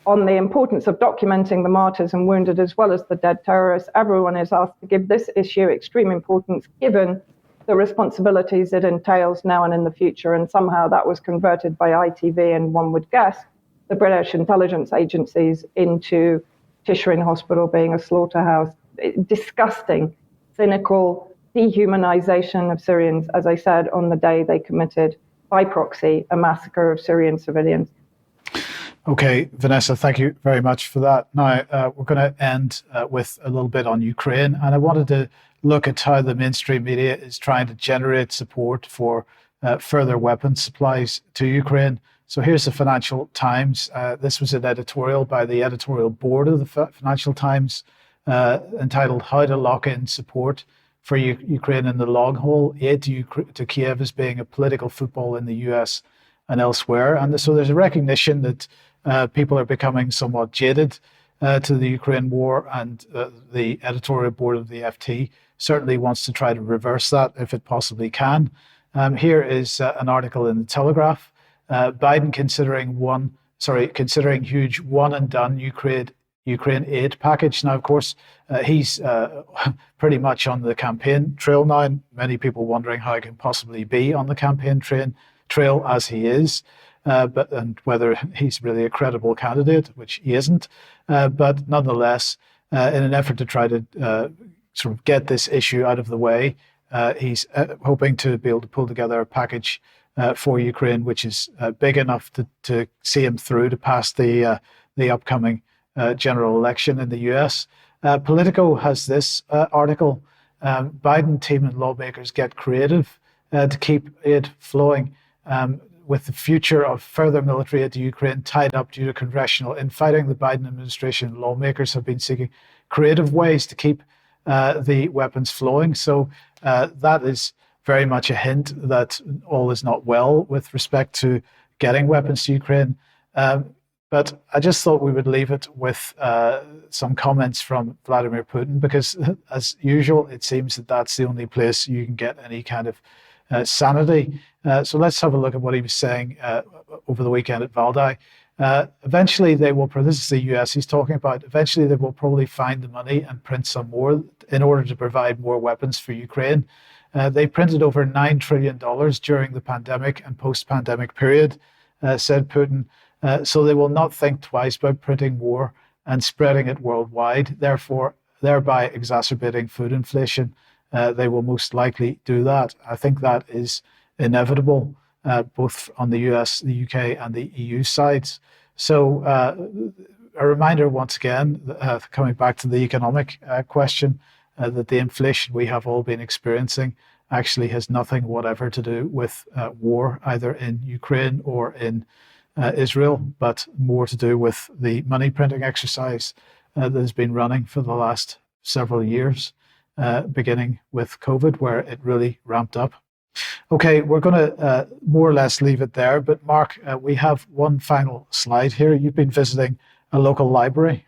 on the importance of documenting the martyrs and wounded as well as the dead terrorists. Everyone is asked to give this issue extreme importance, given the responsibilities it entails now and in the future. And somehow that was converted by ITV and, one would guess, the British intelligence agencies into Tishreen Hospital being a slaughterhouse. Disgusting, cynical dehumanization of Syrians, as I said, on the day they committed by proxy a massacre of Syrian civilians. Okay, Vanessa, thank you very much for that. Now, we're going to end with a little bit on Ukraine, and I wanted to look at how the mainstream media is trying to generate support for further weapons supplies to Ukraine. So here's the Financial Times. This was an editorial by the editorial board of the Financial Times entitled "How to Lock in Support for Ukraine in the Long Haul. Aid to Kiev is being a political football in the US and elsewhere." And so there's a recognition that people are becoming somewhat jaded to the Ukraine war, and the editorial board of the FT certainly wants to try to reverse that if it possibly can. Here is an article in the Telegraph. Biden considering huge one-and-done Ukraine aid package. Now, of course, he's pretty much on the campaign trail now. Many people wondering how he can possibly be on the campaign trail as he is. And whether he's really a credible candidate, which he isn't. But nonetheless, in an effort to try to sort of get this issue out of the way, he's hoping to be able to pull together a package for Ukraine, which is big enough to see him through to pass the upcoming general election in the US. Politico has this article: Biden team and lawmakers get creative to keep aid flowing. With the future of further military aid to Ukraine tied up due to congressional infighting, the Biden administration lawmakers have been seeking creative ways to keep the weapons flowing. So that is very much a hint that all is not well with respect to getting weapons to Ukraine. But I just thought we would leave it with some comments from Vladimir Putin, because as usual, it seems that that's the only place you can get any kind of sanity. So let's have a look at what he was saying over the weekend at Valdai. Eventually they will, this is the US he's talking about, eventually they will probably find the money and print some more in order to provide more weapons for Ukraine. They printed over $9 trillion during the pandemic and post-pandemic period, said Putin. So they will not think twice about printing more and spreading it worldwide, thereby exacerbating food inflation. They will most likely do that. I think that is inevitable, both on the US, the UK, and the EU sides. So a reminder once again, coming back to the economic question, that the inflation we have all been experiencing actually has nothing whatever to do with war, either in Ukraine or in Israel, but more to do with the money printing exercise that has been running for the last several years. Beginning with COVID, where it really ramped up. Okay, we're going to more or less leave it there. But Mark, we have one final slide here. You've been visiting a local library.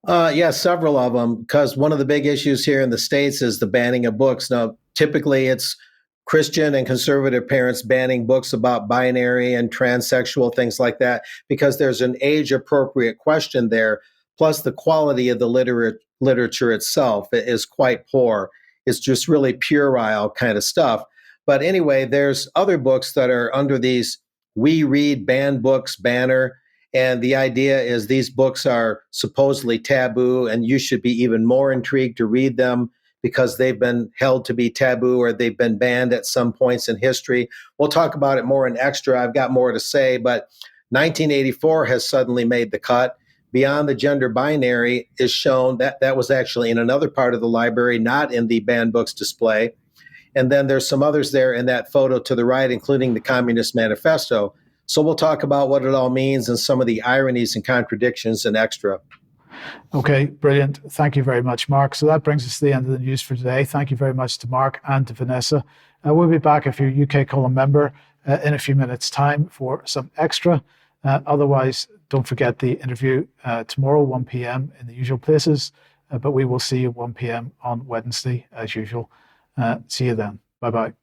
Yeah, several of them, because one of the big issues here in the States is the banning of books. Now, typically it's Christian and conservative parents banning books about binary and transsexual, things like that, because there's an age-appropriate question there. Plus, the quality of the literature itself is quite poor. It's just really puerile kind of stuff. But anyway, there's other books that are under these We Read Banned Books banner. And the idea is these books are supposedly taboo, and you should be even more intrigued to read them because they've been held to be taboo or they've been banned at some points in history. We'll talk about it more in extra. I've got more to say, but 1984 has suddenly made the cut. Beyond the Gender Binary is shown. That was actually in another part of the library, not in the banned books display. And then there's some others there in that photo to the right, including the Communist Manifesto. So we'll talk about what it all means and some of the ironies and contradictions in extra. Okay, brilliant. Thank you very much, Mark. So that brings us to the end of the news for today. Thank you very much to Mark and to Vanessa. We'll be back if you're a UK column member in a few minutes' time for some extra. Otherwise, don't forget the interview tomorrow, 1 p.m. in the usual places. But we will see you 1 p.m. on Wednesday, as usual. See you then. Bye-bye.